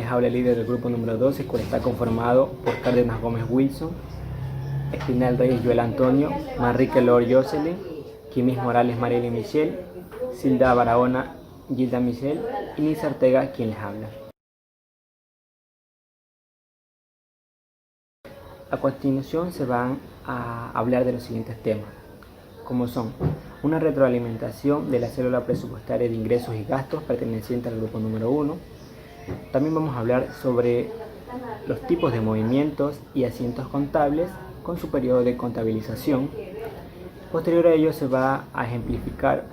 les habla el líder del grupo número 12, el cual está conformado por Cárdenas Gómez Wilson, Espinal Reyes Joel Antonio, Manrique Lord Jocelyn, Quimis Morales Mariela Michelle, Silda Barahona Gilda Michelle y Nisa Ortega, quien les habla. A continuación se van a hablar de los siguientes temas, como son una retroalimentación de la célula presupuestaria de ingresos y gastos perteneciente al grupo número 1. También vamos a hablar sobre los tipos de movimientos y asientos contables con su periodo de contabilización. Posterior a ello se va a ejemplificar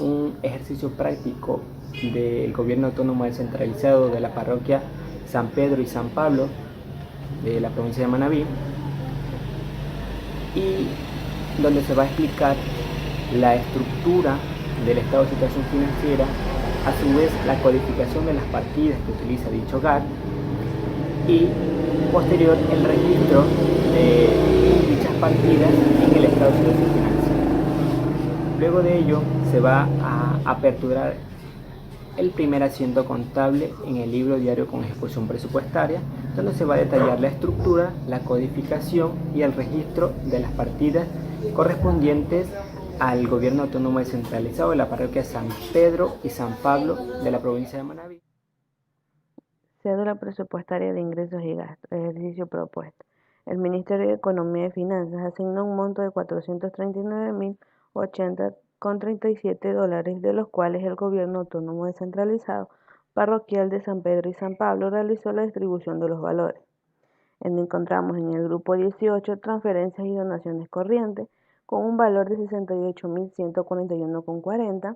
un ejercicio práctico del gobierno autónomo descentralizado de la parroquia San Pedro y San Pablo de la provincia de Manabí, y donde se va a explicar la estructura del estado de situación financiera, a su vez la codificación de las partidas que utiliza dicho GAT y posterior el registro de dichas partidas en el estado de situación financiera. Luego de ello se va a aperturar el primer asiento contable en el libro diario con ejecución presupuestaria, donde se va a detallar la estructura, la codificación y el registro de las partidas correspondientes al gobierno autónomo descentralizado de la parroquia San Pedro y San Pablo de la provincia de Manabí. Cédula presupuestaria de ingresos y gastos. Ejercicio propuesto. El Ministerio de Economía y Finanzas asignó un monto de $439.080,37, de los cuales el Gobierno Autónomo Descentralizado Parroquial de San Pedro y San Pablo realizó la distribución de los valores. Encontramos en el grupo 18 transferencias y donaciones corrientes con un valor de $68.141,40.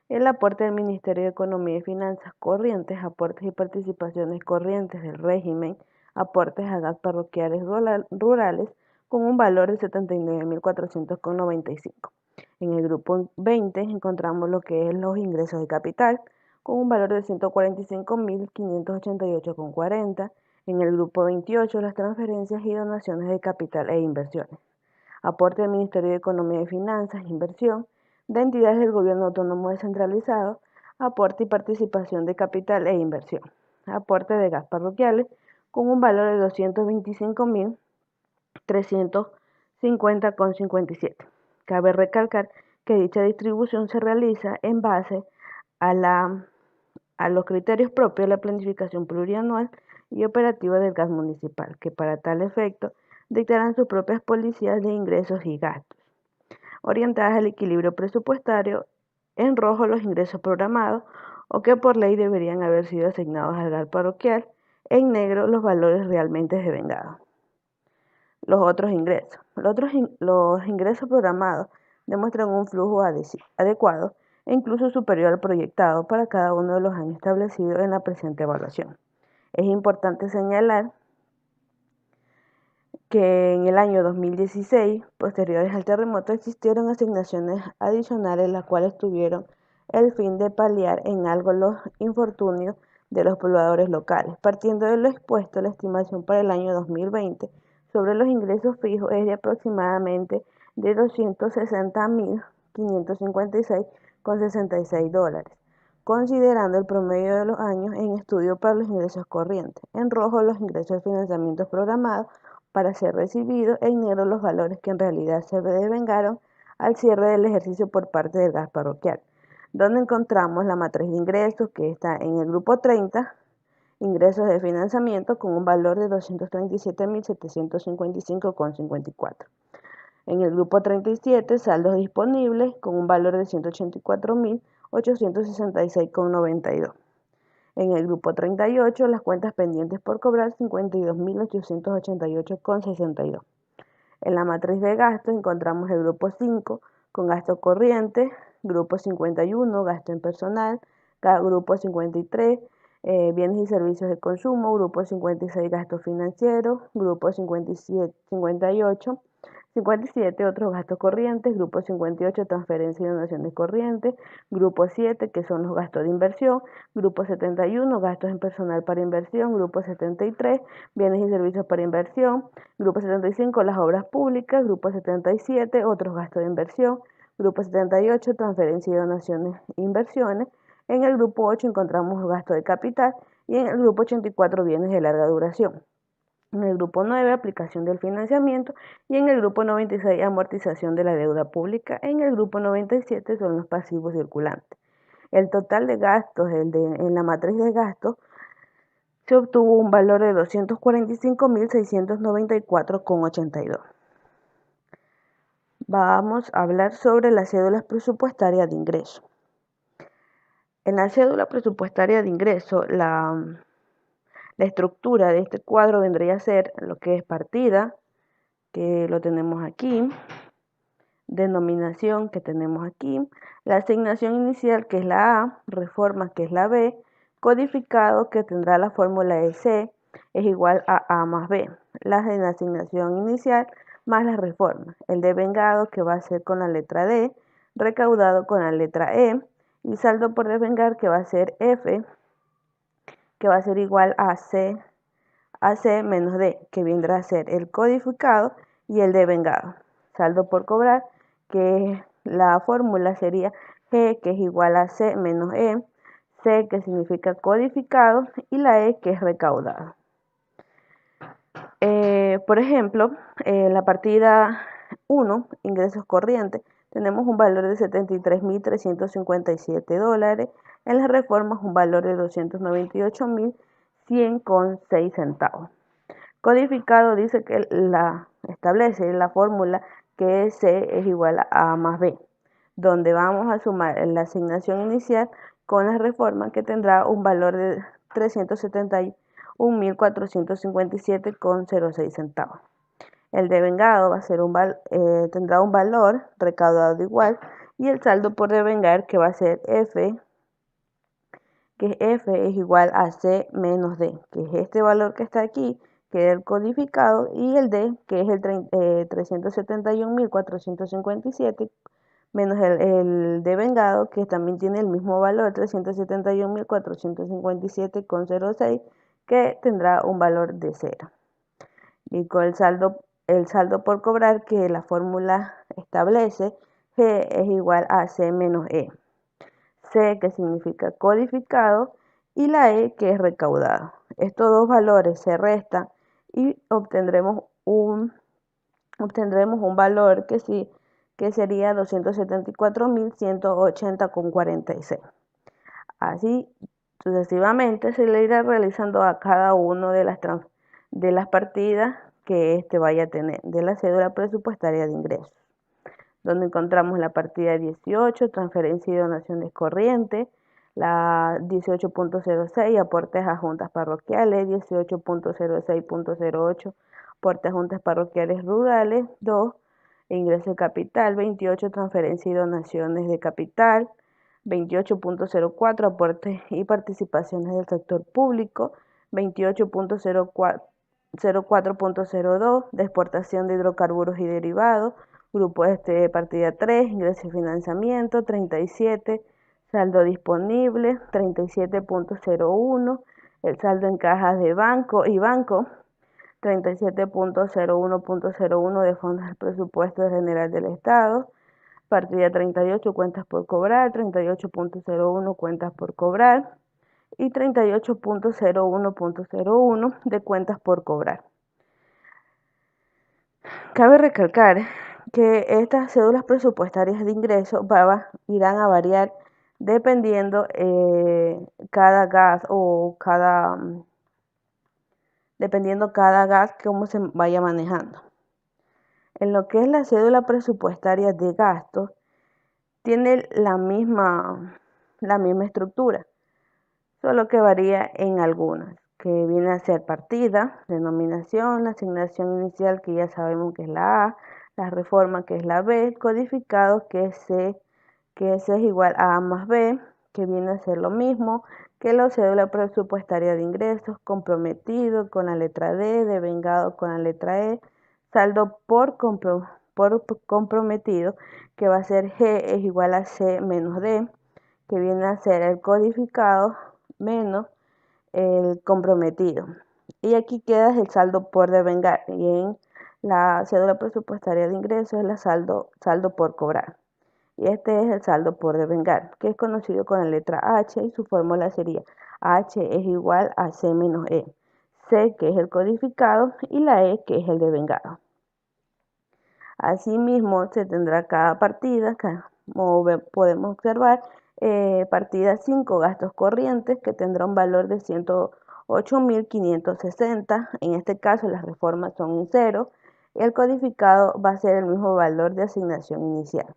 El aporte del Ministerio de Economía y Finanzas corrientes, aportes y participaciones corrientes del régimen, aportes a GAT parroquiales rurales con un valor de $79.400,95. En el grupo 20 encontramos lo que es los ingresos de capital con un valor de $145.588,40. En el grupo 28 las transferencias y donaciones de capital e inversiones. Aporte del Ministerio de Economía y Finanzas, inversión, de entidades del Gobierno Autónomo Descentralizado, aporte y participación de capital e inversión. Aporte de GAT parroquiales con un valor de $225.350,57. Cabe recalcar que dicha distribución se realiza en base a los criterios propios de la planificación plurianual y operativa del GAT municipal, que para tal efecto dictarán sus propias políticas de ingresos y gastos, orientadas al equilibrio presupuestario. En rojo los ingresos programados o que por ley deberían haber sido asignados al GAT parroquial, en negro los valores realmente devengados. Los otros ingresos. Los ingresos programados demuestran un flujo adecuado e incluso superior al proyectado para cada uno de los años establecidos en la presente evaluación. Es importante señalar que en el año 2016, posteriores al terremoto, existieron asignaciones adicionales, las cuales tuvieron el fin de paliar en algo los infortunios de los pobladores locales. Partiendo de lo expuesto, la estimación para el año 2020 sobre los ingresos fijos es de aproximadamente de $260.556,66, considerando el promedio de los años en estudio para los ingresos corrientes. En rojo los ingresos de financiamientos programados para ser recibidos, en negro los valores que en realidad se devengaron al cierre del ejercicio por parte del GAT parroquial, donde encontramos la matriz de ingresos que está en el grupo 30, ingresos de financiamiento con un valor de $237.755,54. En el grupo 37, saldos disponibles con un valor de $184.866,92. En el grupo 38, las cuentas pendientes por cobrar, $52.888,62. En la matriz de gastos encontramos el grupo 5 con gasto corriente, grupo 51, gasto en personal, grupo 53, bienes y servicios de consumo, grupo 56, gasto financiero, grupo 57, otros gastos corrientes, grupo 58, transferencias y donaciones corrientes, grupo 7, que son los gastos de inversión, grupo 71, gastos en personal para inversión, grupo 73, bienes y servicios para inversión, grupo 75, las obras públicas, grupo 77, otros gastos de inversión, grupo 78, transferencias y donaciones e inversiones. En el grupo 8 encontramos los gastos de capital y en el grupo 84 bienes de larga duración. En el grupo 9, aplicación del financiamiento, y en el grupo 96, amortización de la deuda pública. En el grupo 97 son los pasivos circulantes. El total de gastos en la matriz de gastos se obtuvo un valor de 245.694,82. Vamos a hablar sobre las cédulas presupuestarias de ingreso. En la cédula presupuestaria de ingreso, la estructura de este cuadro vendría a ser lo que es partida, que lo tenemos aquí, denominación, que tenemos aquí, la asignación inicial, que es la A, reforma, que es la B, codificado, que tendrá la fórmula de C, es igual a A más B, la asignación inicial más la reforma, el devengado, que va a ser con la letra D, recaudado con la letra E, y saldo por devengar, que va a ser F, que va a ser igual a C menos D, que vendrá a ser el codificado y el devengado. Saldo por cobrar, que la fórmula sería G, que es igual a C menos E, C, que significa codificado, y la E, que es recaudado. Por ejemplo, la partida 1, ingresos corrientes, tenemos un valor de $73.357. En las reformas, un valor de $298.100,06. Codificado dice que establece la fórmula que C es igual a A más B, donde vamos a sumar la asignación inicial con la reforma, que tendrá un valor de $371.457,06. El devengado va a ser tendrá un valor recaudado igual, y el saldo por devengar, que va a ser F, que F es igual a C menos D, que es este valor que está aquí, que es el codificado, y el D, que es el 371.457, menos el devengado, que también tiene el mismo valor, 371.457,06, que tendrá un valor de 0. Y con el saldo por cobrar, que la fórmula establece, G es igual a C menos E. C, que significa codificado, y la E, que es recaudado. Estos dos valores se restan y obtendremos un valor que sería 274.180,46. Así sucesivamente se le irá realizando a cada una de las partidas que éste vaya a tener de la cédula presupuestaria de ingresos, donde encontramos la partida 18, transferencia y donaciones corrientes, la 18.06, aportes a juntas parroquiales, 18.06.08, aportes a juntas parroquiales rurales, 2, ingreso de capital, 28, transferencia y donaciones de capital, 28.04, aportes y participaciones del sector público, 28.04.02, de exportación de hidrocarburos y derivados, grupo partida 3, ingreso y financiamiento, 37, saldo disponible, 37.01, el saldo en cajas de banco y banco, 37.01.01 de fondos del presupuesto general del Estado, partida 38, cuentas por cobrar, 38.01, cuentas por cobrar, y 38.01.01 de cuentas por cobrar. Cabe recalcar que estas cédulas presupuestarias de ingreso irán a variar dependiendo cada gas dependiendo cada gas cómo se vaya manejando. En lo que es la cédula presupuestaria de gastos, tiene la misma estructura, solo que varía en algunas, que viene a ser partida, denominación, la asignación inicial, que ya sabemos que es la A, la reforma, que es la B, codificado, que es igual a A más B, que viene a ser lo mismo que la cédula presupuestaria de ingresos, comprometido con la letra D, devengado con la letra E, saldo por comprometido, que va a ser G es igual a C menos D, que viene a ser el codificado menos el comprometido. Y aquí queda el saldo por devengar, y en la cédula presupuestaria de ingresos es el saldo por cobrar. Y este es el saldo por devengar, que es conocido con la letra H, y su fórmula sería H es igual a C menos E. C, que es el codificado, y la E, que es el devengado. Asimismo, se tendrá cada partida, como podemos observar, partida 5, gastos corrientes, que tendrá un valor de 108.560. En este caso, las reformas son en cero. El codificado va a ser el mismo valor de asignación inicial.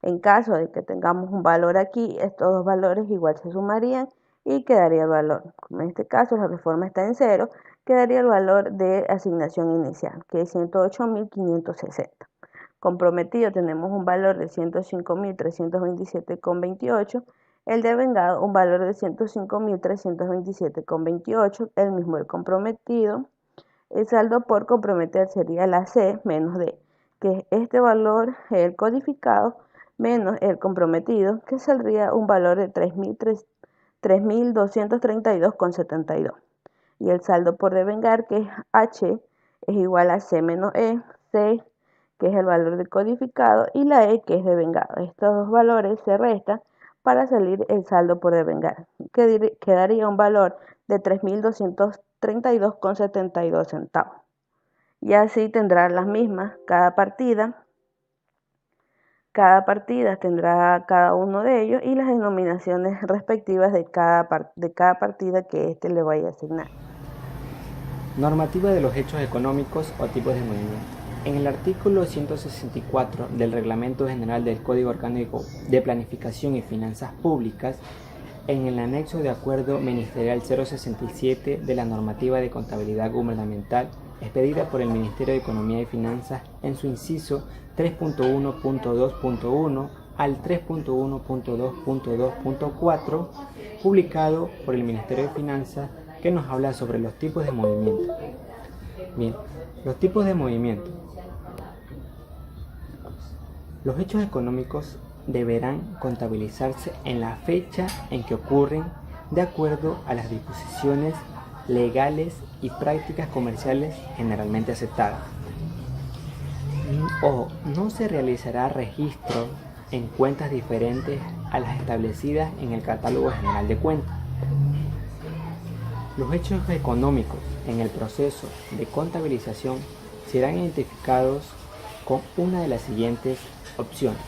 En caso de que tengamos un valor aquí, estos dos valores igual se sumarían y quedaría el valor. Como en este caso la reforma está en cero, quedaría el valor de asignación inicial, que es 108.560. Comprometido tenemos un valor de 105.327,28. El devengado un valor de 105.327,28, el mismo el comprometido. El saldo por comprometer sería la C menos D, que es este valor, el codificado, menos el comprometido, que saldría un valor de 3.232,72. Y el saldo por devengar, que es H, es igual a C menos E, C, que es el valor del codificado, y la E, que es devengado. Estos dos valores se restan para salir el saldo por devengar, que quedaría un valor de 3.232,72 centavos. Y así tendrá las mismas cada partida. Cada partida tendrá cada uno de ellos y las denominaciones respectivas de cada partida que éste le vaya a asignar. Normativa de los hechos económicos o tipos de movimiento. En el artículo 164 del Reglamento General del Código Orgánico de Planificación y Finanzas Públicas, en el anexo de acuerdo ministerial 067 de la normativa de contabilidad gubernamental expedida por el Ministerio de Economía y Finanzas en su inciso 3.1.2.1 al 3.1.2.2.4, publicado por el Ministerio de Finanzas, que nos habla sobre los tipos de movimiento. Bien, los tipos de movimiento. Los hechos económicos deberán contabilizarse en la fecha en que ocurren de acuerdo a las disposiciones legales y prácticas comerciales generalmente aceptadas. Ojo, no se realizará registro en cuentas diferentes a las establecidas en el Catálogo General de Cuentas. Los hechos económicos en el proceso de contabilización serán identificados con una de las siguientes opciones.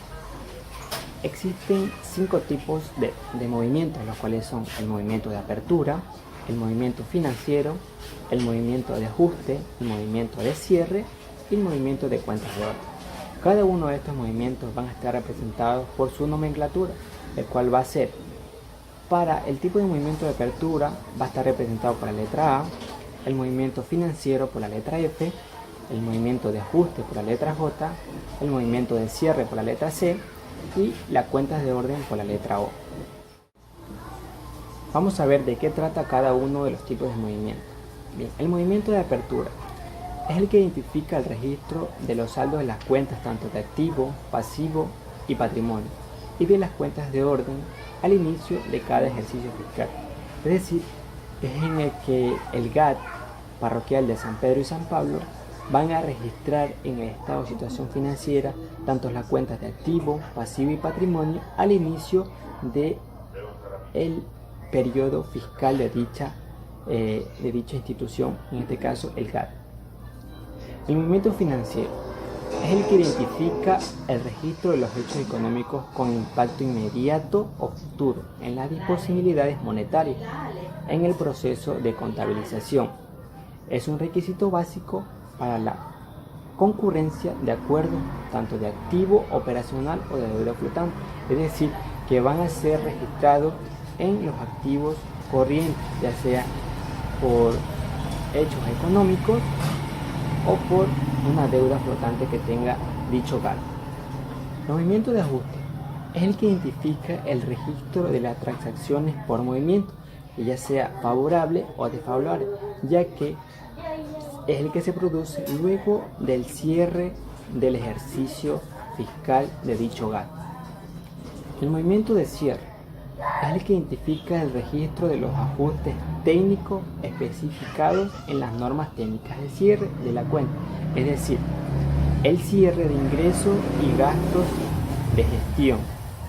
Existen 5 tipos de movimientos, los cuales son el movimiento de apertura, el movimiento financiero, el movimiento de ajuste, el movimiento de cierre y el movimiento de cuentas de orden. Cada uno de estos movimientos van a estar representados por su nomenclatura, el cual va a ser, para el tipo de movimiento de apertura va a estar representado por la letra A, el movimiento financiero por la letra F, el movimiento de ajuste por la letra J, el movimiento de cierre por la letra C y las cuentas de orden por la letra O. Vamos a ver de qué trata cada uno de los tipos de movimiento. Bien, el movimiento de apertura es el que identifica el registro de los saldos de las cuentas tanto de activo, pasivo y patrimonio, y de las cuentas de orden al inicio de cada ejercicio fiscal. Es decir, es en el que el GAT parroquial de San Pedro y San Pablo van a registrar en el estado de situación financiera tanto las cuentas de activo, pasivo y patrimonio al inicio de el periodo fiscal de dicha institución, en este caso el GAT. El movimiento financiero es el que identifica el registro de los hechos económicos con impacto inmediato o futuro en las disponibilidades monetarias en el proceso de contabilización. Es un requisito básico para la concurrencia de acuerdos tanto de activo operacional o de deuda flotante, es decir, que van a ser registrados en los activos corrientes, ya sea por hechos económicos o por una deuda flotante que tenga dicho GAT. El movimiento de ajuste es el que identifica el registro de las transacciones por movimiento, que ya sea favorable o desfavorable, ya que es el que se produce luego del cierre del ejercicio fiscal de dicho GAT. El movimiento de cierre es el que identifica el registro de los ajustes técnicos especificados en las normas técnicas de cierre de la cuenta, es decir, el cierre de ingresos y gastos de gestión,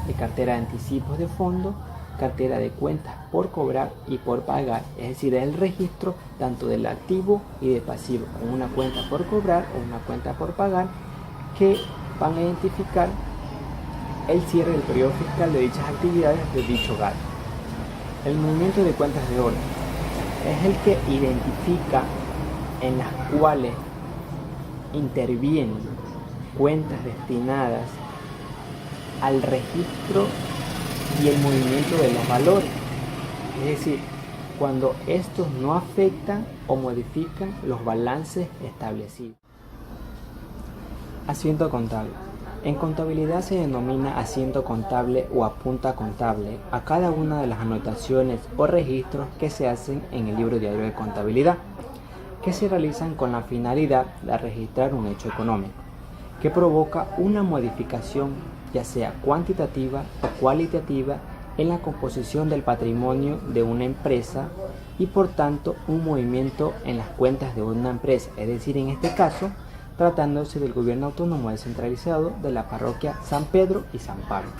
de cartera de anticipos de fondos cartera de cuentas por cobrar y por pagar, es decir, es el registro tanto del activo y del pasivo, con una cuenta por cobrar o una cuenta por pagar, que van a identificar el cierre del periodo fiscal de dichas actividades de dicho GAT. El movimiento de cuentas de orden es el que identifica en las cuales intervienen cuentas destinadas al registro y el movimiento de los valores, es decir, cuando estos no afectan o modifican los balances establecidos. Asiento contable. En contabilidad se denomina asiento contable o apunta contable a cada una de las anotaciones o registros que se hacen en el libro diario de contabilidad, que se realizan con la finalidad de registrar un hecho económico, que provoca una modificación, ya sea cuantitativa o cualitativa, en la composición del patrimonio de una empresa y por tanto un movimiento en las cuentas de una empresa, es decir, en este caso, tratándose del gobierno autónomo descentralizado de la parroquia San Pedro y San Pablo.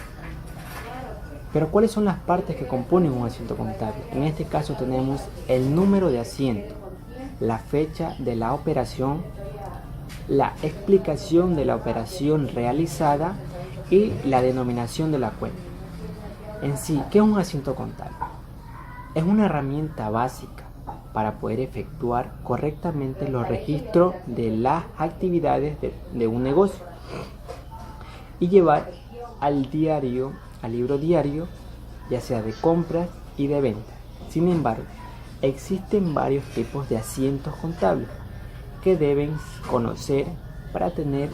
Pero ¿cuáles son las partes que componen un asiento contable? En este caso tenemos el número de asiento, la fecha de la operación, la explicación de la operación realizada y la denominación de la cuenta. En sí, ¿qué es un asiento contable? Es una herramienta básica para poder efectuar correctamente los registros de las actividades de un negocio y llevar al libro diario, ya sea de compras y de ventas. Sin embargo, existen varios tipos de asientos contables que deben conocer para tener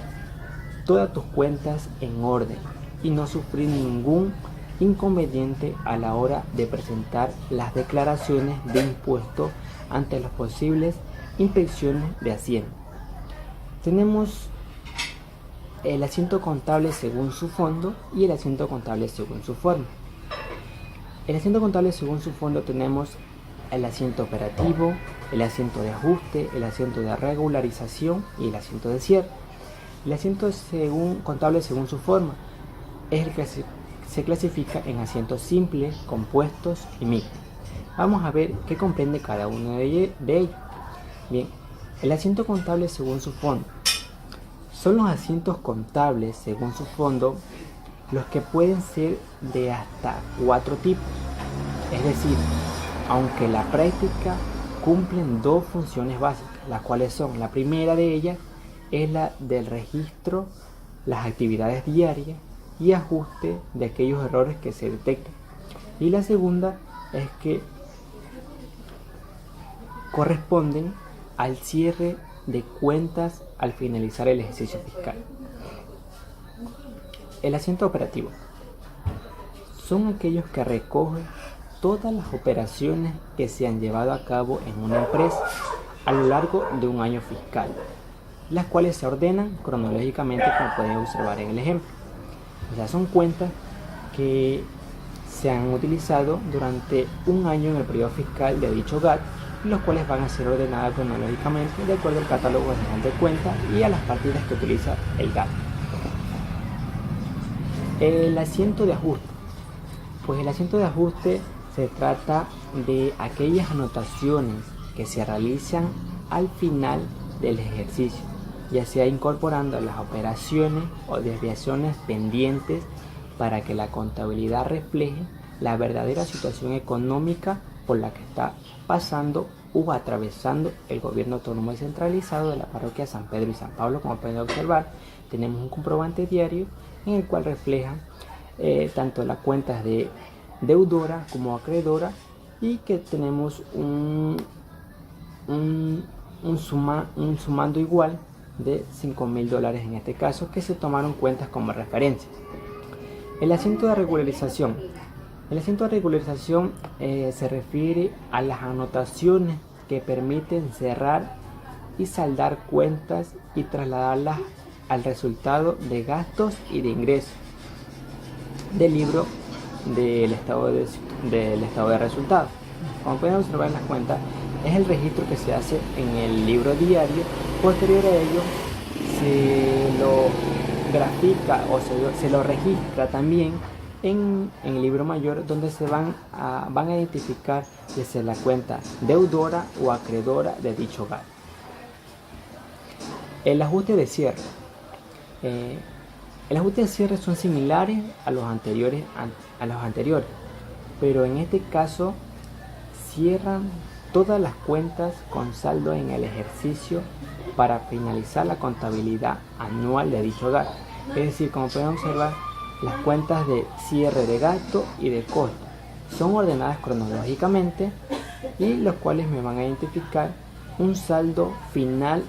todas tus cuentas en orden y no sufrir ningún inconveniente a la hora de presentar las declaraciones de impuestos ante las posibles inspecciones de Hacienda. Tenemos el asiento contable según su fondo y el asiento contable según su forma. El asiento contable según su fondo tenemos el asiento operativo, el asiento de ajuste, el asiento de regularización y el asiento de cierre. El asiento contable según su forma es el que se clasifica en asientos simples, compuestos y mixtos. Vamos a ver qué comprende cada uno de ellos. Bien, el asiento contable según su fondo. Son los asientos contables según su fondo los que pueden ser de hasta 4 tipos. Es decir, aunque en la práctica cumplen 2 funciones básicas, las cuales son, la primera de ellas es la del registro, las actividades diarias y ajuste de aquellos errores que se detectan. Y la segunda es que corresponden al cierre de cuentas al finalizar el ejercicio fiscal. El asiento operativo son aquellos que recogen todas las operaciones que se han llevado a cabo en una empresa a lo largo de un año fiscal, las cuales se ordenan cronológicamente, como pueden observar en el ejemplo. O sea, son cuentas que se han utilizado durante un año en el periodo fiscal de dicho GAT, los cuales van a ser ordenadas cronológicamente de acuerdo al catálogo general de cuentas y a las partidas que utiliza el GAT. El asiento de ajuste. Pues el asiento de ajuste se trata de aquellas anotaciones que se realizan al final del ejercicio, ya sea incorporando las operaciones o desviaciones pendientes para que la contabilidad refleje la verdadera situación económica por la que está pasando o atravesando el gobierno autónomo descentralizado de la parroquia San Pedro y San Pablo. Como pueden observar, tenemos un comprobante diario en el cual refleja tanto las cuentas de deudora como acreedora, y que tenemos un sumando igual de $5,000 en este caso, que se tomaron cuentas como referencia. El asiento de regularización. El asiento de regularización se refiere a las anotaciones que permiten cerrar y saldar cuentas y trasladarlas al resultado de gastos y de ingresos del libro del estado de resultados. Como pueden observar en las cuentas, es el registro que se hace en el libro diario. Posterior a ello se lo grafica o se lo registra también en el libro mayor, donde se van a identificar si es la cuenta deudora o acreedora de dicho hogar. El ajuste de cierre. El ajuste de cierre son similares a los anteriores, pero en este caso cierran todas las cuentas con saldo en el ejercicio para finalizar la contabilidad anual de dicho hogar. Es decir, como pueden observar, las cuentas de cierre de gasto y de costo son ordenadas cronológicamente y los cuales me van a identificar un saldo final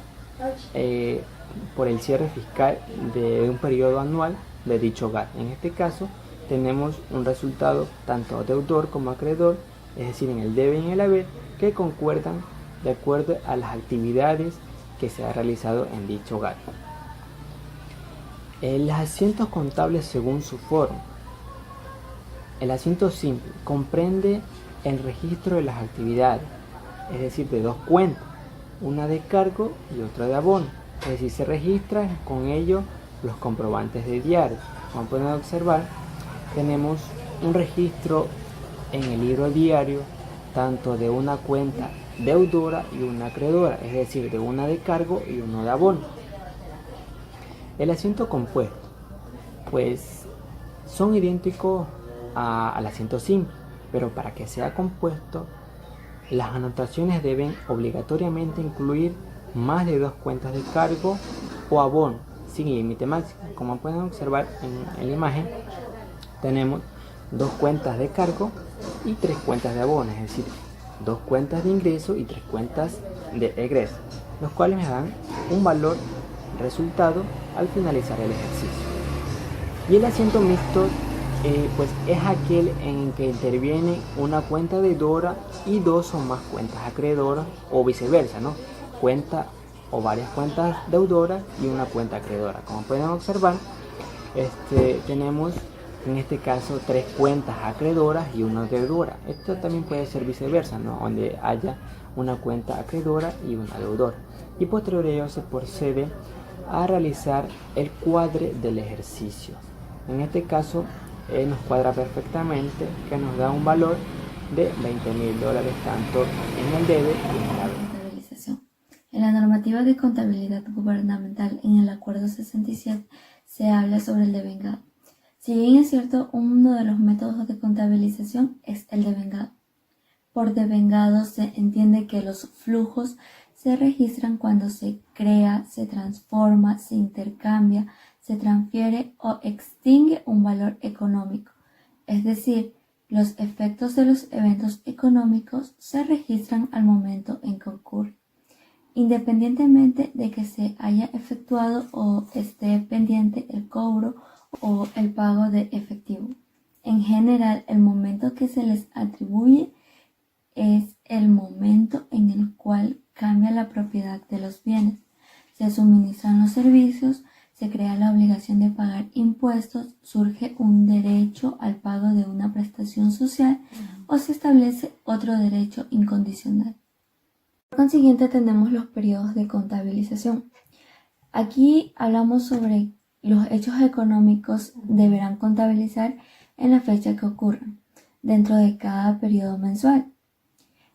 por el cierre fiscal de un periodo anual de dicho hogar. En este caso tenemos un resultado tanto deudor como acreedor, es decir, en el debe y en el haber, que concuerdan de acuerdo a las actividades que se ha realizado en dicho hogar. Los asientos contables según su forma. El asiento simple comprende el registro de las actividades, es decir, de dos cuentas, una de cargo y otra de abono. Es decir, se registran con ello los comprobantes de diario. Como pueden observar, tenemos un registro en el libro diario tanto de una cuenta deudora y una acreedora, es decir, de una de cargo y uno de abono. El asiento compuesto, pues son idénticos al asiento simple, pero para que sea compuesto, las anotaciones deben obligatoriamente incluir más de dos cuentas de cargo o abono sin límite máximo. Como pueden observar en la imagen, tenemos dos cuentas de cargo y tres cuentas de abono, es decir, dos cuentas de ingreso y tres cuentas de egreso, los cuales me dan un valor resultado al finalizar el ejercicio. Y el asiento mixto pues es aquel en que interviene una cuenta deudora y dos o más cuentas acreedoras, o viceversa, ¿no? Cuenta o varias cuentas deudoras y una cuenta acreedora. Como pueden observar, tenemos en este caso tres cuentas acreedoras y una deudora. Esto también puede ser viceversa, ¿no? Donde haya una cuenta acreedora y una deudora. Y posterior a ello se procede a realizar el cuadre del ejercicio. En este caso nos cuadra perfectamente, que nos da un valor de $20,000 tanto en el debe y en el haber. Contabilización. En la normativa de contabilidad gubernamental, en el acuerdo 67, se habla sobre el devengado. Si bien es cierto, uno de los métodos de contabilización es el devengado. Por devengado se entiende que los flujos se registran cuando se crea, se transforma, se intercambia, se transfiere o extingue un valor económico. Es decir, los efectos de los eventos económicos se registran al momento en que ocurre, independientemente de que se haya efectuado o esté pendiente el cobro o el pago de efectivo. En general, el momento que se les atribuye es el momento en el cual cambia la propiedad de los bienes, se suministran los servicios, se crea la obligación de pagar impuestos, surge un derecho al pago de una prestación social o se establece otro derecho incondicional. Por consiguiente, tenemos los periodos de contabilización. Aquí hablamos sobre los hechos económicos deberán contabilizar en la fecha que ocurran, dentro de cada periodo mensual,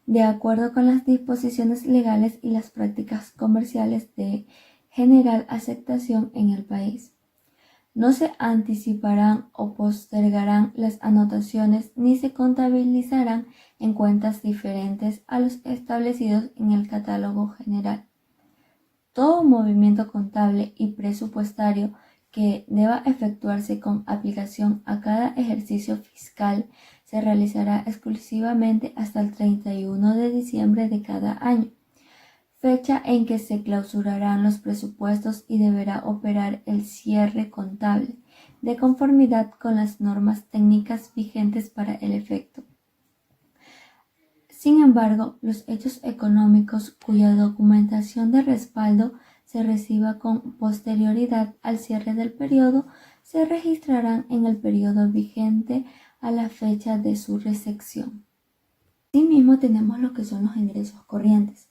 de acuerdo con las disposiciones legales y las prácticas comerciales de general aceptación en el país. No se anticiparán o postergarán las anotaciones ni se contabilizarán en cuentas diferentes a los establecidos en el catálogo general. Todo movimiento contable y presupuestario que deba efectuarse con aplicación a cada ejercicio fiscal se realizará exclusivamente hasta el 31 de diciembre de cada año, fecha en que se clausurarán los presupuestos y deberá operar el cierre contable, de conformidad con las normas técnicas vigentes para el efecto. Sin embargo, los hechos económicos cuya documentación de respaldo se reciba con posterioridad al cierre del periodo se registrarán en el periodo vigente a la fecha de su recepción. Asimismo, tenemos lo que son los ingresos corrientes.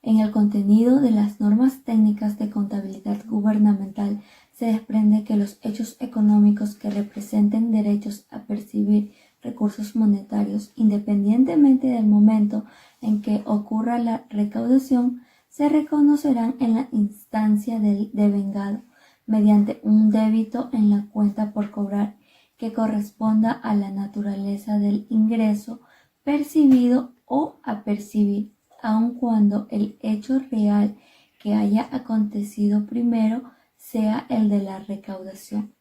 En el contenido de las normas técnicas de contabilidad gubernamental se desprende que los hechos económicos que representen derechos a percibir recursos monetarios, independientemente del momento en que ocurra la recaudación, se reconocerán en la instancia del devengado mediante un débito en la cuenta por cobrar que corresponda a la naturaleza del ingreso percibido o a percibir, aun cuando el hecho real que haya acontecido primero sea el de la recaudación.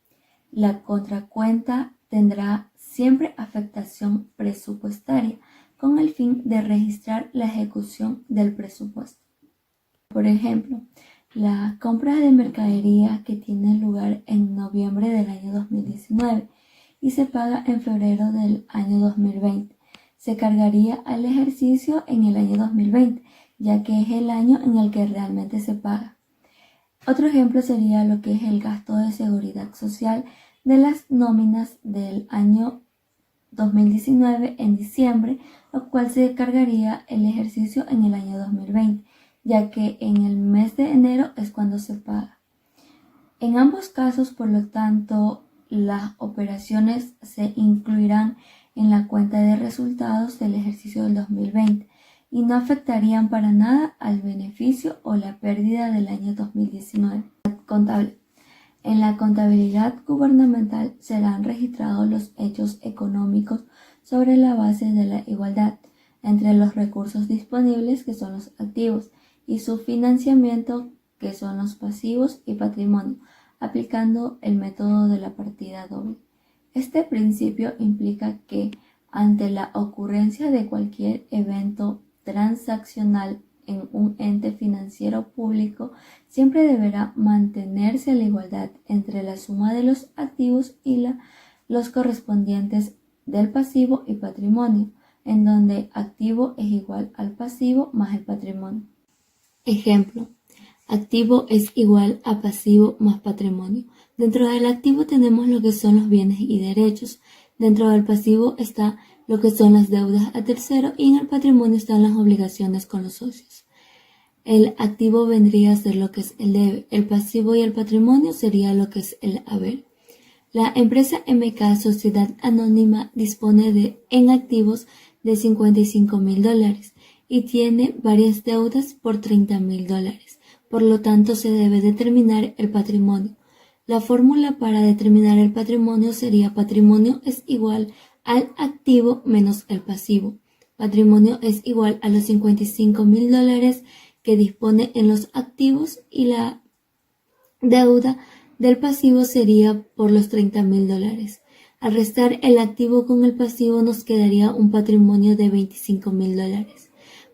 La contracuenta tendrá siempre afectación presupuestaria con el fin de registrar la ejecución del presupuesto. Por ejemplo, la compra de mercadería que tiene lugar en noviembre del año 2019 y se paga en febrero del año 2020 se cargaría al ejercicio en el año 2020, ya que es el año en el que realmente se paga. Otro ejemplo sería lo que es el gasto de seguridad social de las nóminas del año 2019 en diciembre, lo cual se cargaría el ejercicio en el año 2020, ya que en el mes de enero es cuando se paga. En ambos casos, por lo tanto, las operaciones se incluirán en la cuenta de resultados del ejercicio del 2020 y no afectarían para nada al beneficio o la pérdida del año 2019. Contable. En la contabilidad gubernamental serán registrados los hechos económicos sobre la base de la igualdad entre los recursos disponibles, que son los activos, y su financiamiento, que son los pasivos y patrimonio, aplicando el método de la partida doble. Este principio implica que, ante la ocurrencia de cualquier evento transaccional en un ente financiero público, siempre deberá mantenerse la igualdad entre la suma de los activos y los correspondientes del pasivo y patrimonio, en donde activo es igual al pasivo más el patrimonio. Ejemplo: activo es igual a pasivo más patrimonio. Dentro del activo tenemos lo que son los bienes y derechos. Dentro del pasivo está lo que son las deudas a terceros y en el patrimonio están las obligaciones con los socios. El activo vendría a ser lo que es el debe, el pasivo y el patrimonio sería lo que es el haber. La empresa MK Sociedad Anónima dispone en activos de $55,000 y tiene varias deudas por $30,000. Por lo tanto, se debe determinar el patrimonio. La fórmula para determinar el patrimonio sería: patrimonio es igual al activo menos el pasivo. Patrimonio es igual a los $55,000 que dispone en los activos y la deuda del pasivo sería por los $30,000. Al restar el activo con el pasivo nos quedaría un patrimonio de $25,000.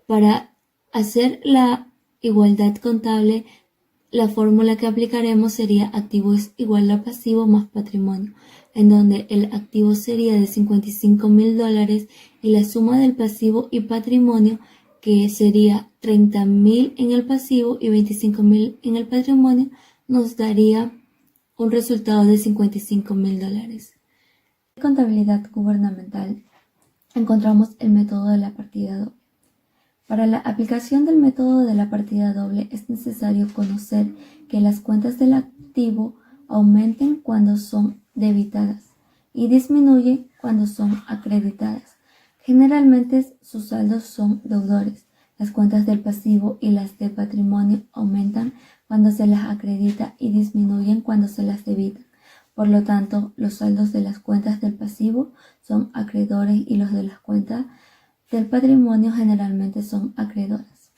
Para hacer la igualdad contable, la fórmula que aplicaremos sería: activo es igual a pasivo más patrimonio, en donde el activo sería de $55,000 y la suma del pasivo y patrimonio, que sería 30,000 en el pasivo y 25,000 en el patrimonio, nos daría un resultado de $55,000. En contabilidad gubernamental encontramos el método de la partida doble. Para la aplicación del método de la partida doble es necesario conocer que las cuentas del activo aumenten cuando son debitadas y disminuyen cuando son acreditadas. Generalmente sus saldos son deudores. Las cuentas del pasivo y las de patrimonio aumentan cuando se las acredita y disminuyen cuando se las debita. Por lo tanto, los saldos de las cuentas del pasivo son acreedores y los de las cuentas del patrimonio generalmente son acreedoras.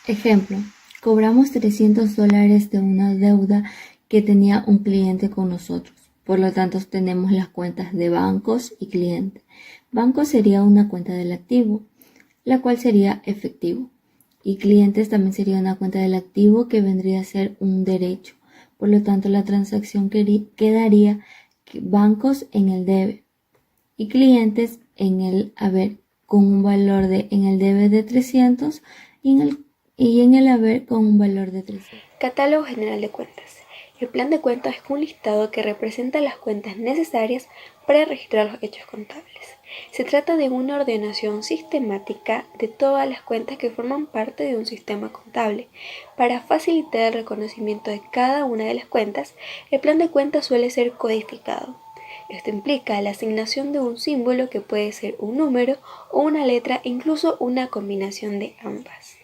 Ejemplo: cobramos $300 de una deuda que tenía un cliente con nosotros. Por lo tanto, tenemos las cuentas de bancos y cliente. Banco sería una cuenta del activo, la cual sería efectivo. Y clientes también sería una cuenta del activo que vendría a ser un derecho. Por lo tanto, la transacción quedaría bancos en el debe y clientes en el haber, con un valor en el debe de 300 y en el haber con un valor de 300. Catálogo general de cuentas. El plan de cuentas es un listado que representa las cuentas necesarias para registrar los hechos contables. Se trata de una ordenación sistemática de todas las cuentas que forman parte de un sistema contable. Para facilitar el reconocimiento de cada una de las cuentas, el plan de cuentas suele ser codificado. Esto implica la asignación de un símbolo que puede ser un número o una letra, incluso una combinación de ambas.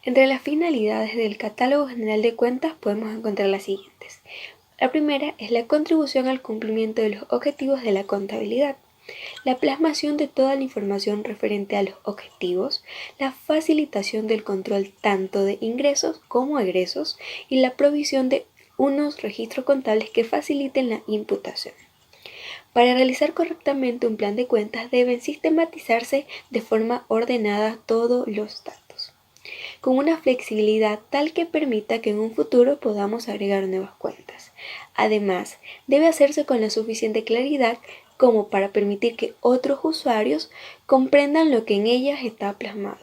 Entre las finalidades del Catálogo General de Cuentas podemos encontrar las siguientes. La primera es la contribución al cumplimiento de los objetivos de la contabilidad, la plasmación de toda la información referente a los objetivos, la facilitación del control tanto de ingresos como egresos y la provisión de unos registros contables que faciliten la imputación. Para realizar correctamente un plan de cuentas deben sistematizarse de forma ordenada todos los datos, con una flexibilidad tal que permita que en un futuro podamos agregar nuevas cuentas. Además, debe hacerse con la suficiente claridad como para permitir que otros usuarios comprendan lo que en ellas está plasmado.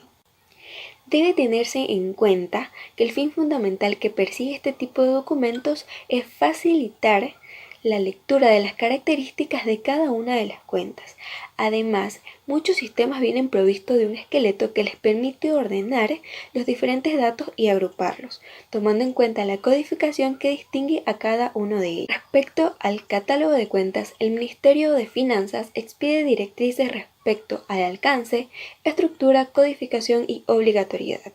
Debe tenerse en cuenta que el fin fundamental que persigue este tipo de documentos es facilitar la lectura de las características de cada una de las cuentas. Además, muchos sistemas vienen provistos de un esqueleto que les permite ordenar los diferentes datos y agruparlos, tomando en cuenta la codificación que distingue a cada uno de ellos. Respecto al catálogo de cuentas, el Ministerio de Finanzas expide directrices respecto al alcance, estructura, codificación y obligatoriedad.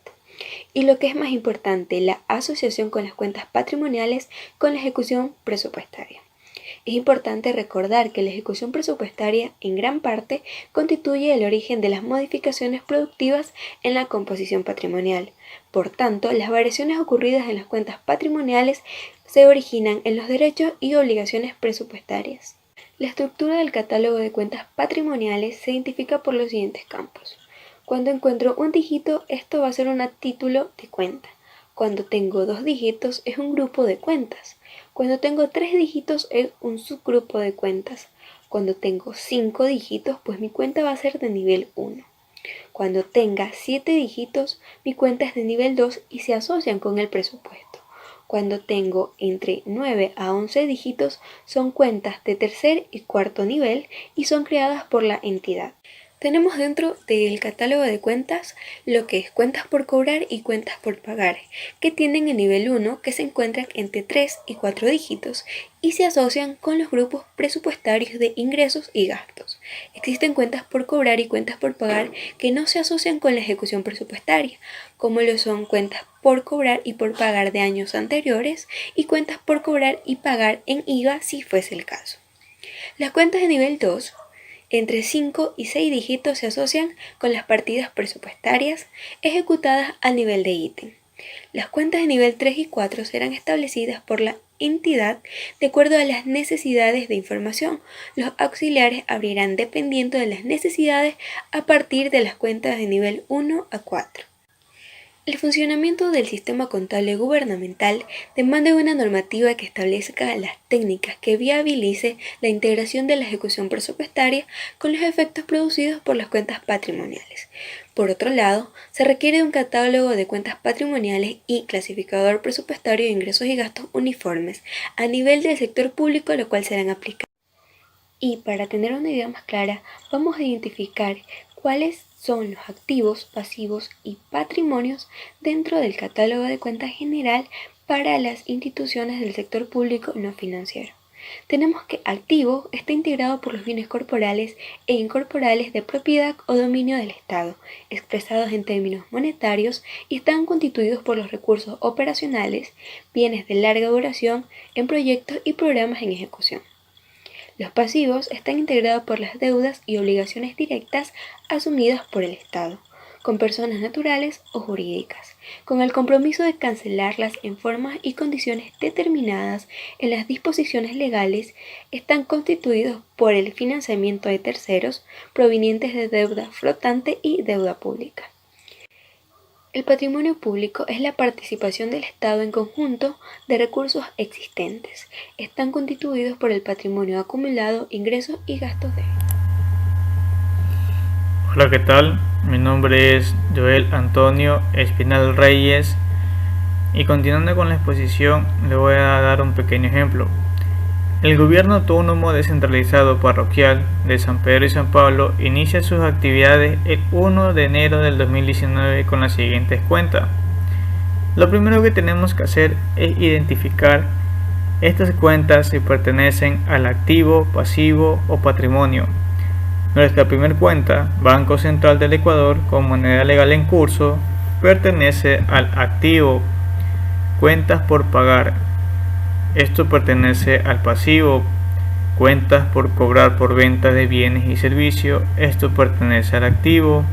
Y lo que es más importante, la asociación con las cuentas patrimoniales con la ejecución presupuestaria. Es importante recordar que la ejecución presupuestaria en gran parte constituye el origen de las modificaciones productivas en la composición patrimonial. Por tanto, las variaciones ocurridas en las cuentas patrimoniales se originan en los derechos y obligaciones presupuestarias. La estructura del catálogo de cuentas patrimoniales se identifica por los siguientes campos. Cuando encuentro un dígito, esto va a ser un título de cuenta. Cuando tengo 2 dígitos, es un grupo de cuentas. Cuando tengo 3 dígitos, es un subgrupo de cuentas. Cuando tengo 5 dígitos, pues mi cuenta va a ser de nivel 1. Cuando tenga 7 dígitos, mi cuenta es de nivel 2 y se asocian con el presupuesto. Cuando tengo entre 9 a 11 dígitos, son cuentas de tercer y cuarto nivel y son creadas por la entidad. Tenemos dentro del catálogo de cuentas lo que es cuentas por cobrar y cuentas por pagar, que tienen el nivel 1 que se encuentran entre 3 y 4 dígitos y se asocian con los grupos presupuestarios de ingresos y gastos. Existen cuentas por cobrar y cuentas por pagar que no se asocian con la ejecución presupuestaria, como lo son cuentas por cobrar y por pagar de años anteriores y cuentas por cobrar y pagar en IVA si fuese el caso. Las cuentas de nivel 2 entre 5 y 6 dígitos se asocian con las partidas presupuestarias ejecutadas a nivel de ítem. Las cuentas de nivel 3 y 4 serán establecidas por la entidad de acuerdo a las necesidades de información. Los auxiliares abrirán dependiendo de las necesidades a partir de las cuentas de nivel 1 a 4. El funcionamiento del sistema contable gubernamental demanda de una normativa que establezca las técnicas que viabilice la integración de la ejecución presupuestaria con los efectos producidos por las cuentas patrimoniales. Por otro lado, se requiere de un catálogo de cuentas patrimoniales y clasificador presupuestario de ingresos y gastos uniformes a nivel del sector público, lo cual serán aplicados. Y para tener una idea más clara, vamos a identificar cuáles son los activos, pasivos y patrimonios dentro del catálogo de cuentas general para las instituciones del sector público no financiero. Tenemos que activo está integrado por los bienes corporales e incorporales de propiedad o dominio del Estado, expresados en términos monetarios, y están constituidos por los recursos operacionales, bienes de larga duración en proyectos y programas en ejecución. Los pasivos están integrados por las deudas y obligaciones directas asumidas por el Estado, con personas naturales o jurídicas, con el compromiso de cancelarlas en formas y condiciones determinadas en las disposiciones legales. Están constituidos por el financiamiento de terceros provenientes de deuda flotante y deuda pública. El patrimonio público es la participación del Estado en conjunto de recursos existentes. Están constituidos por el patrimonio acumulado, ingresos y gastos de. Hola, ¿qué tal? Mi nombre es Joel Antonio Espinal Reyes. Y continuando con la exposición, le voy a dar un pequeño ejemplo. El gobierno autónomo descentralizado parroquial de San Pedro y San Pablo inicia sus actividades el 1 de enero del 2019 con las siguientes cuentas. Lo primero que tenemos que hacer es identificar estas cuentas si pertenecen al activo, pasivo o patrimonio. Nuestra primera cuenta, Banco Central del Ecuador, con moneda legal en curso, pertenece al activo. Cuentas por pagar. Esto pertenece al pasivo. Cuentas por cobrar por venta de bienes y servicios. Esto pertenece al activo.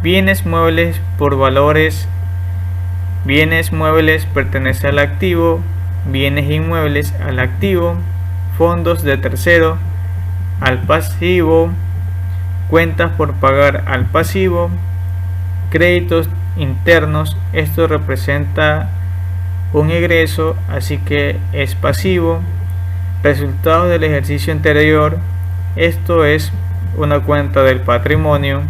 Bienes muebles por valores. Bienes muebles pertenece al activo. Bienes inmuebles al activo. Fondos de tercero al pasivo. Cuentas por pagar al pasivo. Créditos internos. Esto representa un egreso, así que es pasivo. Resultados del ejercicio anterior, esto es una cuenta del patrimonio.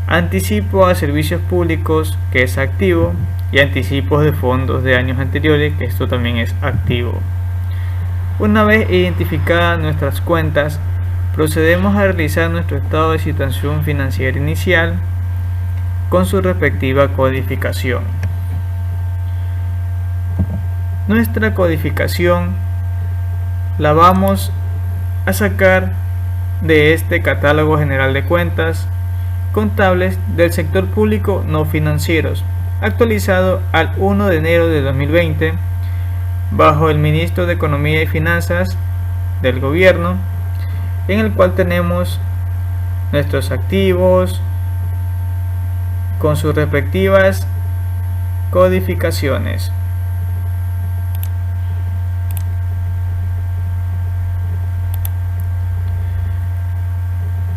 Anticipo a servicios públicos, que es activo, y anticipos de fondos de años anteriores, que esto también es activo. Una vez identificadas nuestras cuentas, procedemos a realizar nuestro estado de situación financiera inicial con su respectiva codificación. Nuestra codificación la vamos a sacar de este catálogo general de cuentas contables del sector público no financieros, actualizado al 1 de enero de 2020 bajo el Ministro de Economía y Finanzas del gobierno, en el cual tenemos nuestros activos con sus respectivas codificaciones.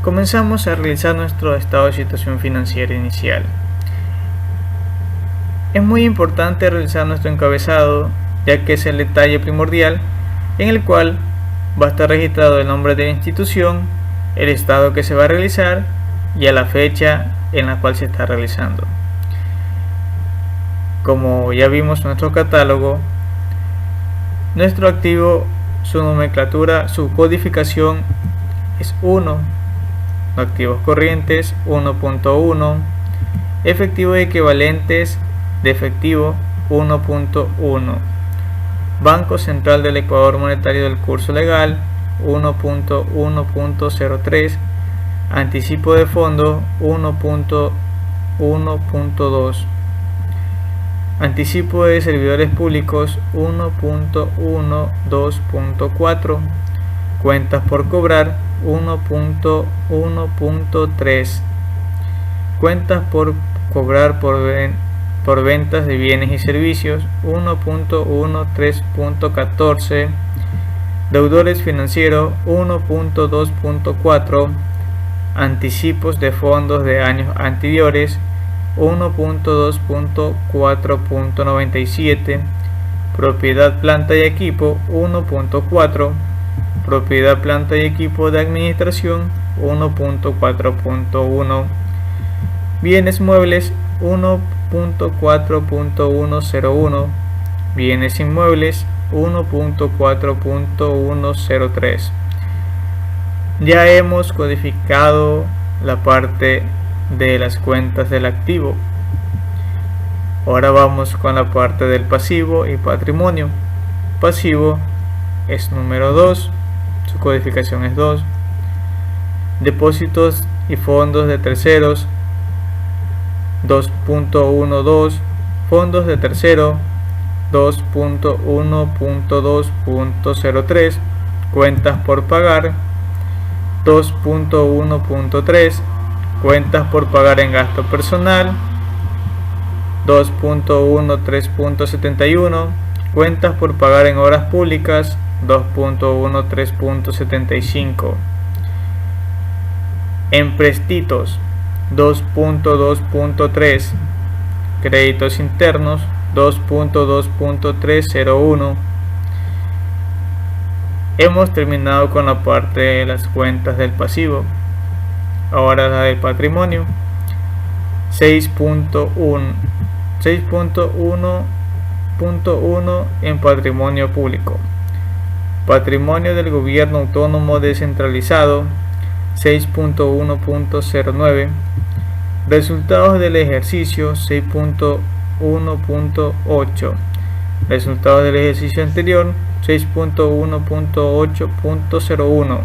Comenzamos a realizar nuestro estado de situación financiera inicial. Es muy importante realizar nuestro encabezado, ya que es el detalle primordial en el cual va a estar registrado el nombre de la institución, el estado que se va a realizar y a la fecha en la cual se está realizando. Como ya vimos en nuestro catálogo, nuestro activo, su nomenclatura, su codificación es 1. Activos corrientes 1.1, efectivo equivalentes de efectivo 1.1, Banco Central del Ecuador monetario del curso legal 1.1.03, anticipo de fondo 1.1.2, anticipo de servidores públicos 1.12.4, cuentas por cobrar 1.1.3, cuentas por cobrar por ventas de bienes y servicios 1.13.14, deudores financieros 1.2.4, anticipos de fondos de años anteriores 1.2.4.97, propiedad, planta y equipo 1.4, propiedad, planta y equipo de administración 1.4.1, bienes muebles 1.4.101, bienes inmuebles 1.4.103. Ya hemos codificado la parte de las cuentas del activo. Ahora vamos con la parte del pasivo y patrimonio. Pasivo es número 2. Su codificación es 2. Depósitos y fondos de terceros 2.12. Fondos de tercero 2.1.2.03. Cuentas por pagar 2.1.3. Cuentas por pagar en gasto personal 2.13.71. Cuentas por pagar en obras públicas 2.13.75. Emprestitos 2.2.3. Créditos internos 2.2.301. Hemos terminado con la parte de las cuentas del pasivo. Ahora la del patrimonio 6.1. 6.1.1 en patrimonio público. Patrimonio del gobierno autónomo descentralizado 6.1.09. Resultados del ejercicio 6.1.8. Resultados del ejercicio anterior 6.1.8.01.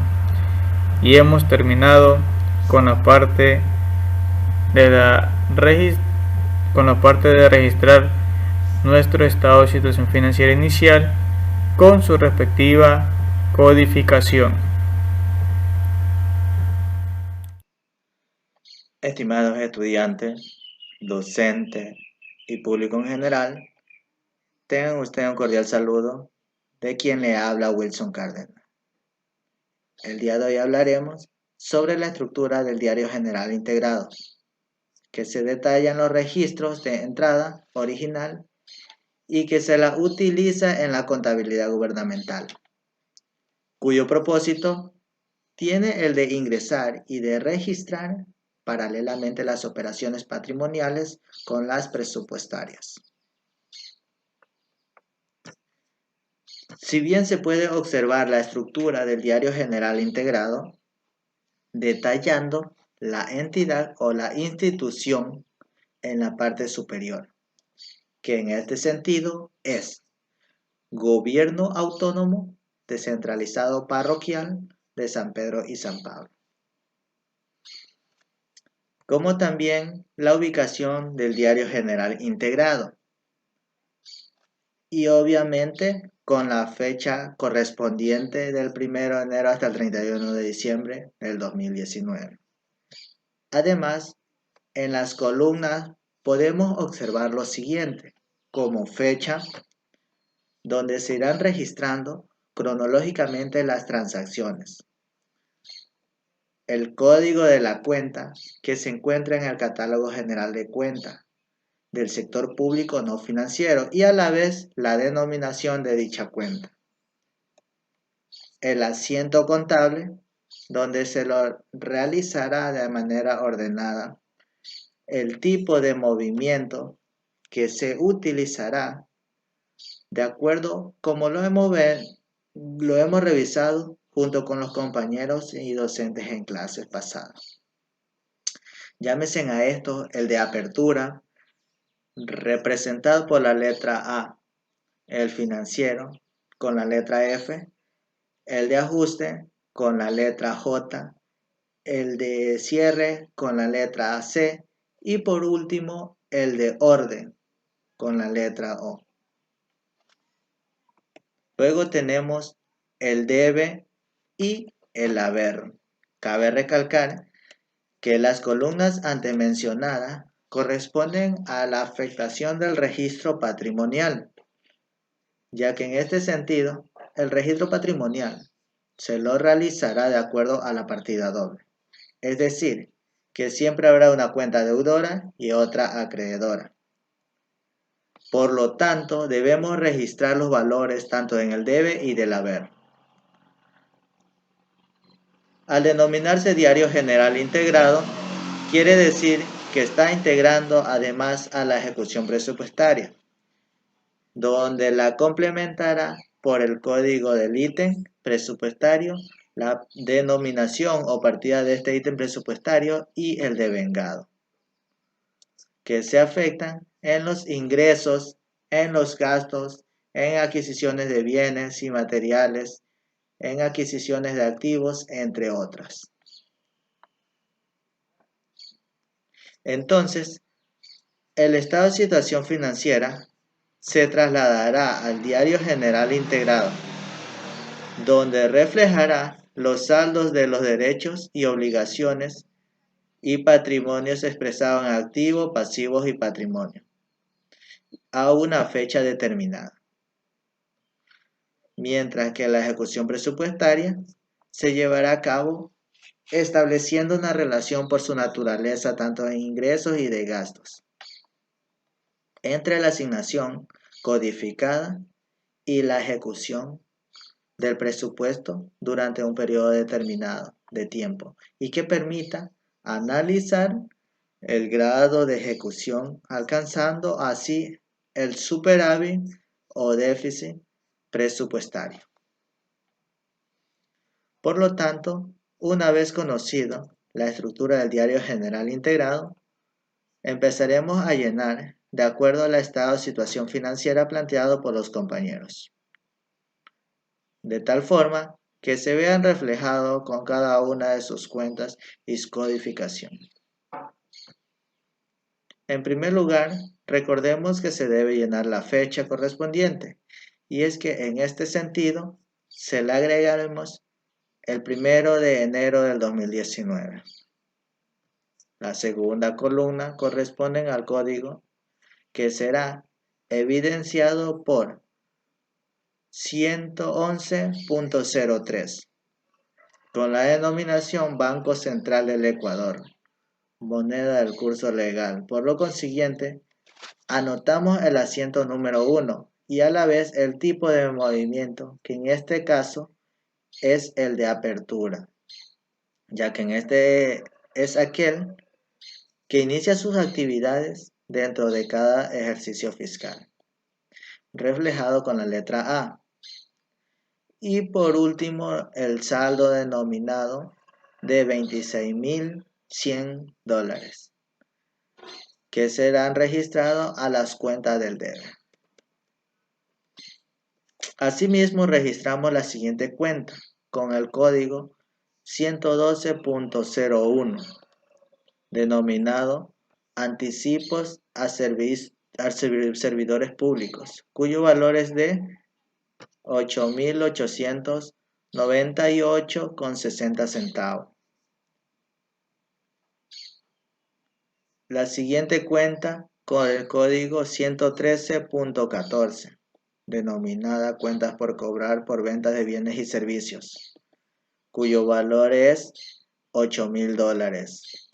Y hemos terminado con la parte de registrar nuestro estado de situación financiera inicial con su respectiva codificación. Estimados estudiantes, docentes y público en general, tengan ustedes un cordial saludo de quien le habla Wilson Cárdenas. El día de hoy hablaremos sobre la estructura del Diario General Integrado, que se detallan los registros de entrada original y que se la utiliza en la contabilidad gubernamental, cuyo propósito tiene el de ingresar y de registrar paralelamente las operaciones patrimoniales con las presupuestarias. Si bien se puede observar la estructura del Diario General Integrado, detallando la entidad o la institución en la parte superior, que en este sentido es Gobierno Autónomo Descentralizado Parroquial de San Pedro y San Pablo, como también la ubicación del Diario General Integrado, y obviamente con la fecha correspondiente del 1 de enero hasta el 31 de diciembre del 2019. Además, en las columnas podemos observar lo siguiente, como fecha, donde se irán registrando cronológicamente las transacciones, el código de la cuenta que se encuentra en el Catálogo General de Cuentas del sector público no financiero y a la vez la denominación de dicha cuenta, el asiento contable, donde se lo realizará de manera ordenada, el tipo de movimiento que se utilizará de acuerdo como lo hemos revisado junto con los compañeros y docentes en clases pasadas. Llámese a esto el de apertura, representado por la letra A, el financiero con la letra F, el de ajuste con la letra J, el de cierre con la letra C y por último el de orden con la letra O. Luego tenemos el debe y el haber. Cabe recalcar que las columnas antes mencionadas corresponden a la afectación del registro patrimonial, ya que en este sentido el registro patrimonial se lo realizará de acuerdo a la partida doble, es decir, que siempre habrá una cuenta deudora y otra acreedora. Por lo tanto, debemos registrar los valores tanto en el debe y del haber. Al denominarse Diario General Integrado, quiere decir que está integrando además a la ejecución presupuestaria, donde la complementará por el código del ítem presupuestario, la denominación o partida de este ítem presupuestario y el devengado, que se afectan en los ingresos, en los gastos, en adquisiciones de bienes y materiales, en adquisiciones de activos, entre otras. Entonces, el estado de situación financiera se trasladará al Diario General Integrado, donde reflejará los saldos de los derechos y obligaciones y patrimonios expresados en activos, pasivos y patrimonio, a una fecha determinada. Mientras que la ejecución presupuestaria se llevará a cabo estableciendo una relación por su naturaleza tanto en ingresos y de gastos, entre la asignación codificada y la ejecución del presupuesto durante un periodo determinado de tiempo y que permita analizar el grado de ejecución, alcanzando así el superávit o déficit presupuestario. Por lo tanto, una vez conocido la estructura del diario general integrado, empezaremos a llenar de acuerdo al estado de situación financiera planteado por los compañeros, de tal forma que se vean reflejados con cada una de sus cuentas y su codificación. En primer lugar, recordemos que se debe llenar la fecha correspondiente, y es que en este sentido se le agregaremos el 1 de enero del 2019. La segunda columna corresponde al código que será evidenciado por 111.03 con la denominación Banco Central del Ecuador, moneda del curso legal. Por lo consiguiente, anotamos el asiento número 1 y a la vez el tipo de movimiento, que en este caso es el de apertura, ya que en este es aquel que inicia sus actividades dentro de cada ejercicio fiscal, reflejado con la letra A. Y por último, el saldo denominado de $26.100, que serán registrados a las cuentas del debe. Asimismo, registramos la siguiente cuenta con el código 112.01, denominado Anticipos a servidores públicos, cuyo valor es de 8.898,60 centavos. La siguiente cuenta con el código 113.14, denominada Cuentas por cobrar por venta de bienes y servicios, cuyo valor es $8.000.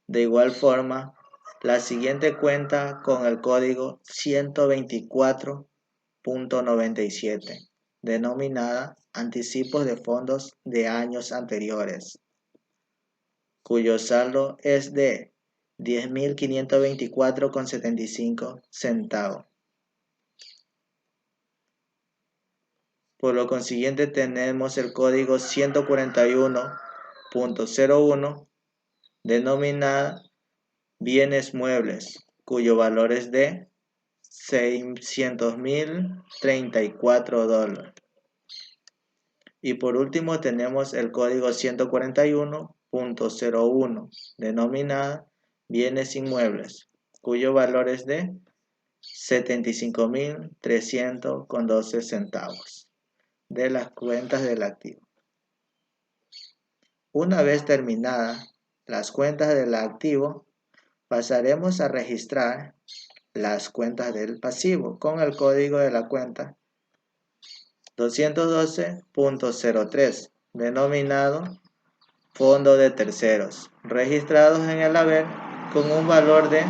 De igual forma, la siguiente cuenta con el código 124.97, denominada Anticipos de fondos de años anteriores, cuyo saldo es de 10.524,75 centavos. Por lo consiguiente, tenemos el código 141.01, denominada Bienes muebles, cuyo valor es de $600.034. Y por último tenemos el código 141.01, denominada Bienes inmuebles, cuyo valor es de $75.300,12 centavos de las cuentas del activo. Una vez terminadas las cuentas del activo, pasaremos a registrar las cuentas del pasivo con el código de la cuenta 212.03, denominado Fondo de Terceros, registrados en el haber con un valor de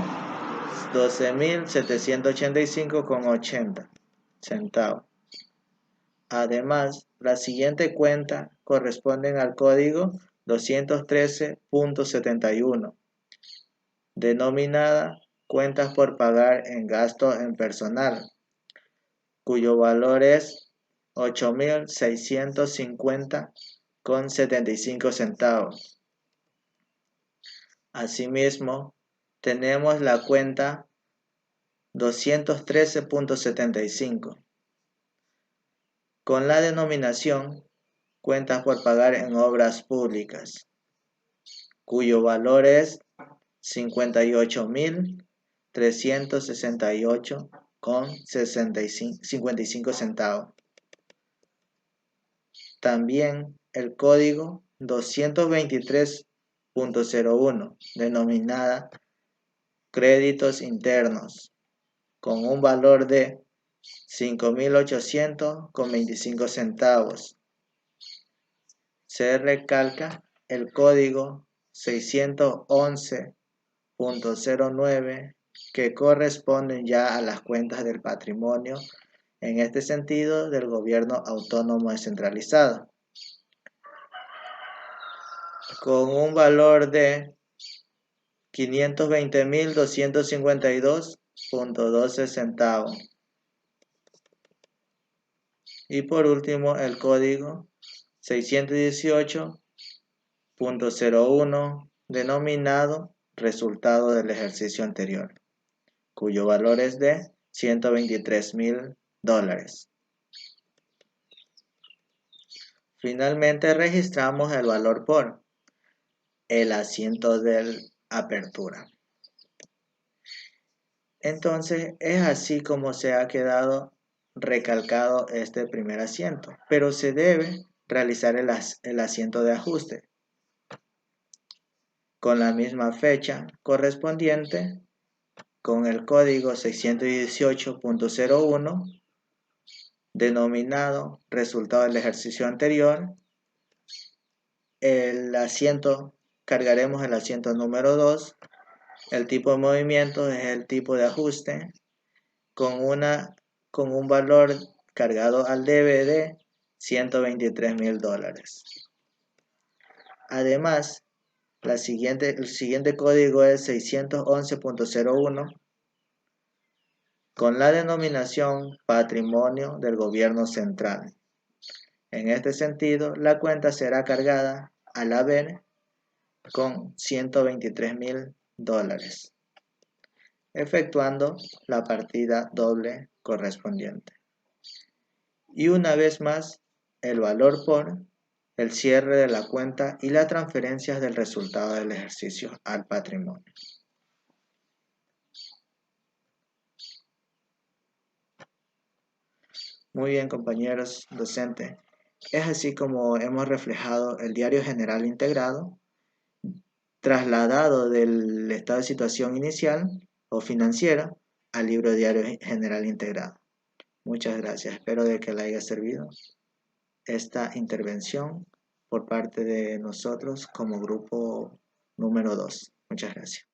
12.785,80 centavos. Además, la siguiente cuenta corresponde al código 213.71, denominada Cuentas por pagar en gastos en personal, cuyo valor es 8.650,75 centavos. Asimismo, tenemos la cuenta 213.75 con la denominación Cuentas por pagar en obras públicas, cuyo valor es 58.368,55 centavos. También el código 223.01, denominada Créditos internos, con un valor de 5.800,25 centavos. Se recalca el código 611.09, que corresponden ya a las cuentas del patrimonio, en este sentido del gobierno autónomo descentralizado, con un valor de 520.252.12 centavos. Y por último, el código 618.01 denominado resultado del ejercicio anterior, cuyo valor es de $123,000. Finalmente registramos el valor por el asiento de apertura. Entonces es así como se ha quedado recalcado este primer asiento, pero se debe realizar el asiento de ajuste con la misma fecha correspondiente, con el código 618.01 denominado resultado del ejercicio anterior. Cargaremos el asiento número 2. El tipo de movimiento es el tipo de ajuste con un valor cargado al debe de $123,000. Además, el siguiente código es 611.01 con la denominación Patrimonio del Gobierno Central. En este sentido, la cuenta será cargada al haber con $123,000, efectuando la partida doble correspondiente. Y una vez más, el valor por el cierre de la cuenta y las transferencias del resultado del ejercicio al patrimonio. Muy bien, compañeros docentes. Es así como hemos reflejado el diario general integrado, trasladado del estado de situación inicial o financiera al libro diario general integrado. Muchas gracias. Espero de que le haya servido esta intervención por parte de nosotros como grupo número 2. Muchas gracias.